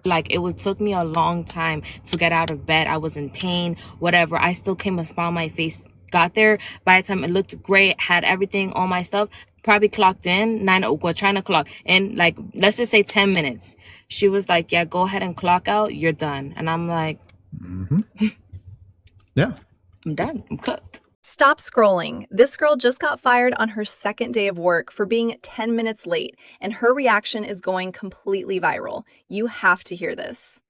Like, it took me a long time to get out of bed. I was in pain, whatever. I still came a smile on my face. Got there. By the time it looked great, had everything, all my stuff, probably clocked in, 9 o'clock, trying to clock in, like, let's just say 10 minutes. She was like, yeah, go ahead and clock out. You're done. And I'm like, yeah, I'm done. I'm cooked. Stop scrolling. This girl just got fired on her second day of work for being 10 minutes late, and her reaction is going completely viral. You have to hear this.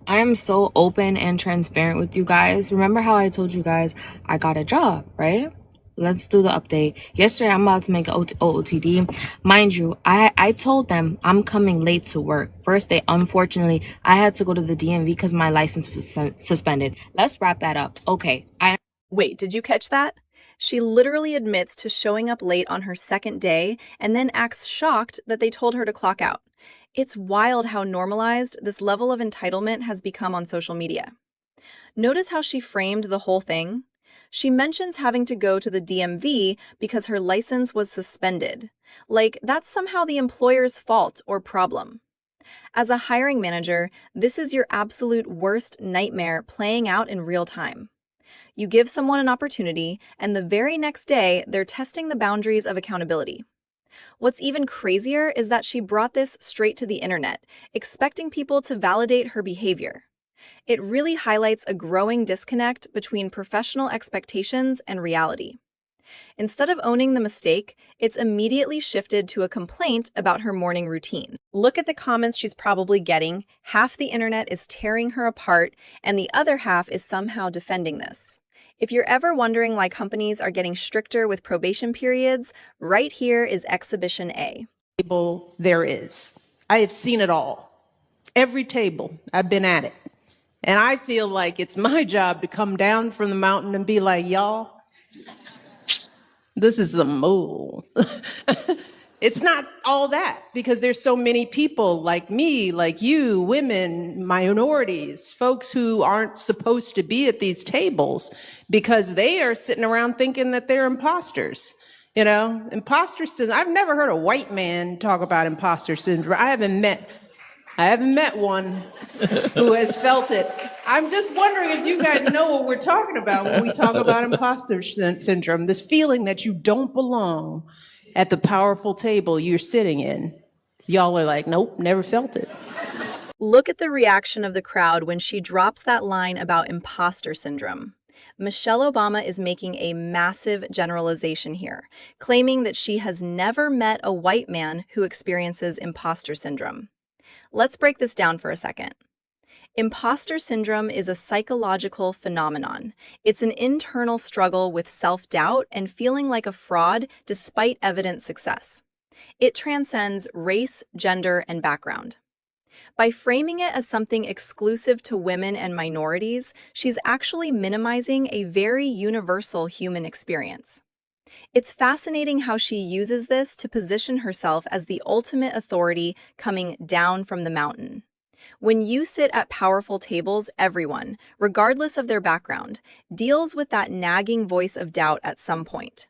I am so open and transparent with you guys. Remember how I told you guys I got a job, right? Let's do the update. Yesterday, I'm about to make an OOTD. Mind you, I told them I'm coming late to work. First day, unfortunately, I had to go to the DMV because my license was suspended. Let's wrap that up. Okay, Wait, did you catch that? She literally admits to showing up late on her second day and then acts shocked that they told her to clock out. It's wild how normalized this level of entitlement has become on social media. Notice how she framed the whole thing? She mentions having to go to the DMV because her license was suspended. Like, that's somehow the employer's fault or problem. As a hiring manager, this is your absolute worst nightmare playing out in real time. You give someone an opportunity, and the very next day, they're testing the boundaries of accountability. What's even crazier is that she brought this straight to the internet, expecting people to validate her behavior. It really highlights a growing disconnect between professional expectations and reality. Instead of owning the mistake, it's immediately shifted to a complaint about her morning routine. Look at the comments she's probably getting. Half the internet is tearing her apart, and the other half is somehow defending this. If you're ever wondering why companies are getting stricter with probation periods, right here is Exhibition A. There is. I have seen it all. Every table, I've been at it. And I feel like it's my job to come down from the mountain and be like, y'all, this is a mole. It's not all that, because there's so many people like me, like you, women, minorities, folks who aren't supposed to be at these tables because they are sitting around thinking that they're imposters. You know, imposter syndrome. I've never heard a white man talk about imposter syndrome. I haven't met one who has felt it. I'm just wondering if you guys know what we're talking about when we talk about imposter syndrome, this feeling that you don't belong at the powerful table you're sitting in. Y'all are like, nope, never felt it. Look at the reaction of the crowd when she drops that line about imposter syndrome. Michelle Obama is making a massive generalization here, claiming that she has never met a white man who experiences imposter syndrome. Let's break this down for a second. Imposter syndrome is a psychological phenomenon. It's an internal struggle with self-doubt and feeling like a fraud despite evident success. It transcends race, gender, and background. By framing it as something exclusive to women and minorities, she's actually minimizing a very universal human experience. It's fascinating how she uses this to position herself as the ultimate authority coming down from the mountain. When you sit at powerful tables, everyone, regardless of their background, deals with that nagging voice of doubt at some point.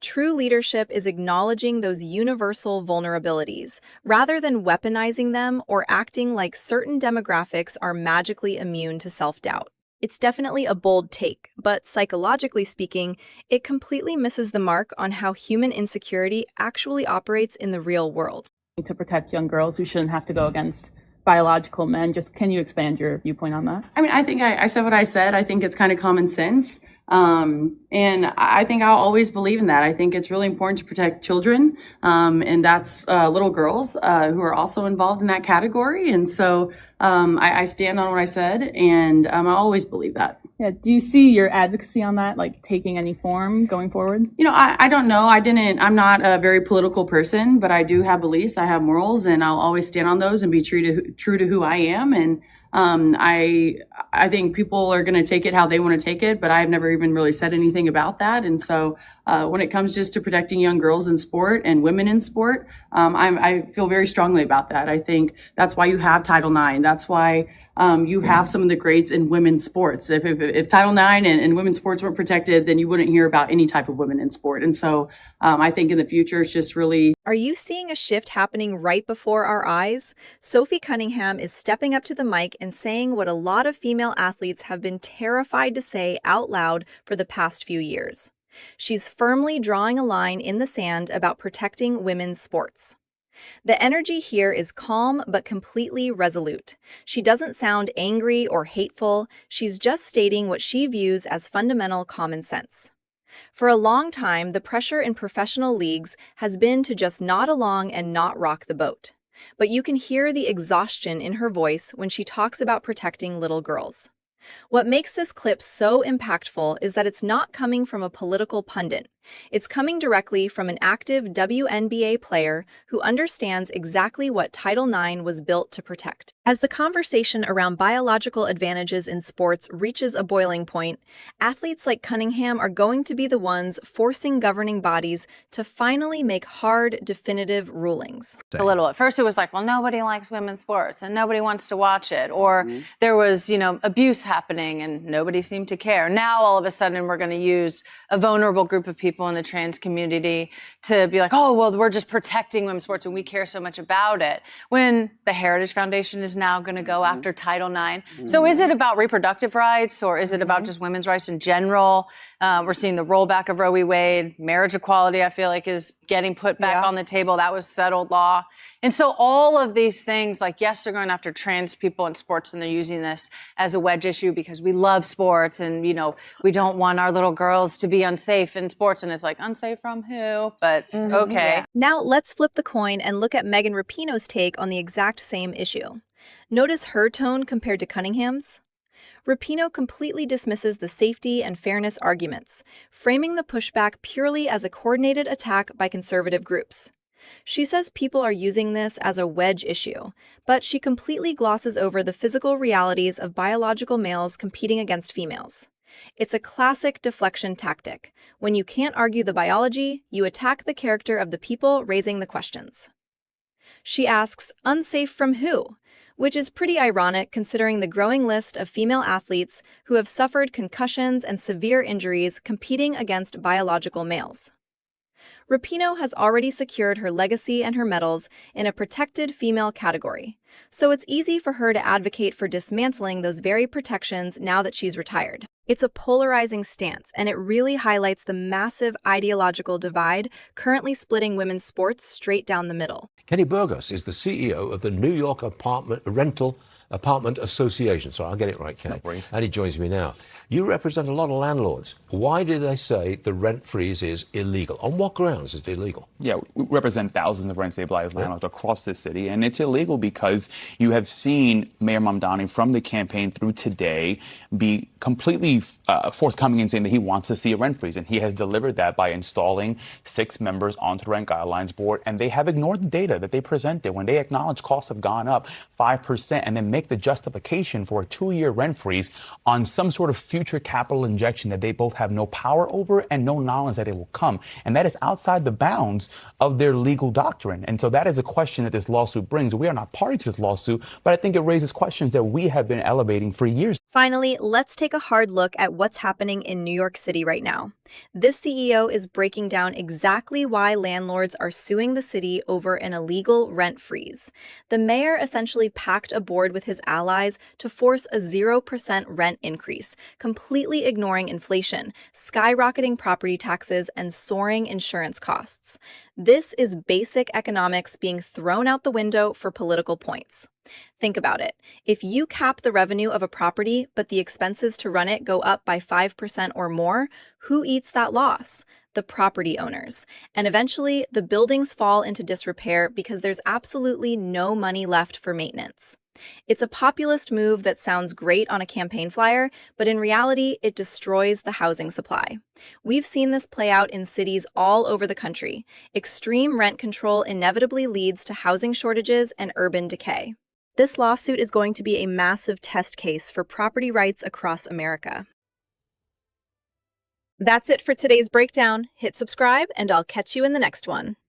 True leadership is acknowledging those universal vulnerabilities, rather than weaponizing them or acting like certain demographics are magically immune to self-doubt. It's definitely a bold take, but psychologically speaking, it completely misses the mark on how human insecurity actually operates in the real world. To protect young girls who shouldn't have to go against biological men. Just can you expand your viewpoint on that? I mean, I think I said what I said. I think it's kind of common sense. And I think I'll always believe in that. I think it's really important to protect children. And that's little girls who are also involved in that category. And so I stand on what I said, and I always believe that. Yeah. Do you see your advocacy on that, like, taking any form going forward? You know, I don't know. I'm not a very political person, but I do have beliefs. I have morals, and I'll always stand on those and be true to who I am. And I think people are going to take it how they want to take it, but I've never even really said anything about that. And so when it comes just to protecting young girls in sport and women in sport, I feel very strongly about that. I think that's why you have Title IX. That's why you have some of the greats in women's sports. If Title IX and women's sports weren't protected, then you wouldn't hear about any type of women in sport. And so I think in the future, it's just really Are you seeing a shift happening right before our eyes? Sophie Cunningham is stepping up to the mic and saying what a lot of female athletes have been terrified to say out loud for the past few years. She's firmly drawing a line in the sand about protecting women's sports. The energy here is calm but completely resolute. She doesn't sound angry or hateful, she's just stating what she views as fundamental common sense. For a long time, the pressure in professional leagues has been to just nod along and not rock the boat. But you can hear the exhaustion in her voice when she talks about protecting little girls. What makes this clip so impactful is that it's not coming from a political pundit. It's coming directly from an active WNBA player who understands exactly what Title IX was built to protect. As the conversation around biological advantages in sports reaches a boiling point, athletes like Cunningham are going to be the ones forcing governing bodies to finally make hard, definitive rulings. A little. At first it was like, well, nobody likes women's sports and nobody wants to watch it. Or there was, abuse happening and nobody seemed to care. Now, all of a sudden, we're going to use a vulnerable group of people in the trans community to be like, oh, well, we're just protecting women's sports and we care so much about it. When the Heritage Foundation is now going to go after Title IX. So is it about reproductive rights or is it about just women's rights in general? We're seeing the rollback of Roe v. Wade. Marriage equality, I feel like, is getting put back on the table. That was settled law. And so all of these things, like, yes, they're going after trans people in sports and they're using this as a wedge issue because we love sports and, we don't want our little girls to be unsafe in sports. And it's like, unsafe from who? But okay. Yeah. Now let's flip the coin and look at Megan Rapinoe's take on the exact same issue. Notice her tone compared to Cunningham's. Rapinoe completely dismisses the safety and fairness arguments, framing the pushback purely as a coordinated attack by conservative groups. She says people are using this as a wedge issue, but she completely glosses over the physical realities of biological males competing against females. It's a classic deflection tactic. When you can't argue the biology, you attack the character of the people raising the questions. She asks, unsafe from who? Which is pretty ironic considering the growing list of female athletes who have suffered concussions and severe injuries competing against biological males. Rapinoe has already secured her legacy and her medals in a protected female category, so it's easy for her to advocate for dismantling those very protections now that she's retired. It's a polarizing stance, and it really highlights the massive ideological divide currently splitting women's sports straight down the middle. Kenny Burgos is the CEO of the New York Rental Apartment Association. So I'll get it right, Kenny. And he joins me now. You represent a lot of landlords. Why do they say the rent freeze is illegal? On what grounds is it illegal? Yeah, we represent thousands of rent-stabilized landlords across the city, and it's illegal because you have seen Mayor Mamdani from the campaign through today be completely forthcoming in saying that he wants to see a rent freeze, and he has delivered that by installing 6 members onto the Rent Guidelines Board, and they have ignored the data that they presented when they acknowledge costs have gone up 5% and then make the justification for a 2-year rent freeze on some sort of future capital injection that they both have no power over and no knowledge that it will come. And that is outside the bounds of their legal doctrine. And so that is a question that this lawsuit brings. We are not party to this lawsuit, but I think it raises questions that we have been elevating for years. Finally, let's take a hard look at what's happening in New York City right now. This CEO is breaking down exactly why landlords are suing the city over an illegal rent freeze. The mayor essentially packed a board with his allies to force a 0% rent increase, completely ignoring inflation, skyrocketing property taxes, and soaring insurance costs. This is basic economics being thrown out the window for political points. Think about it. If you cap the revenue of a property, but the expenses to run it go up by 5% or more, who eats that loss? The property owners. And eventually, the buildings fall into disrepair because there's absolutely no money left for maintenance. It's a populist move that sounds great on a campaign flyer, but in reality, it destroys the housing supply. We've seen this play out in cities all over the country. Extreme rent control inevitably leads to housing shortages and urban decay. This lawsuit is going to be a massive test case for property rights across America. That's it for today's breakdown. Hit subscribe, and I'll catch you in the next one.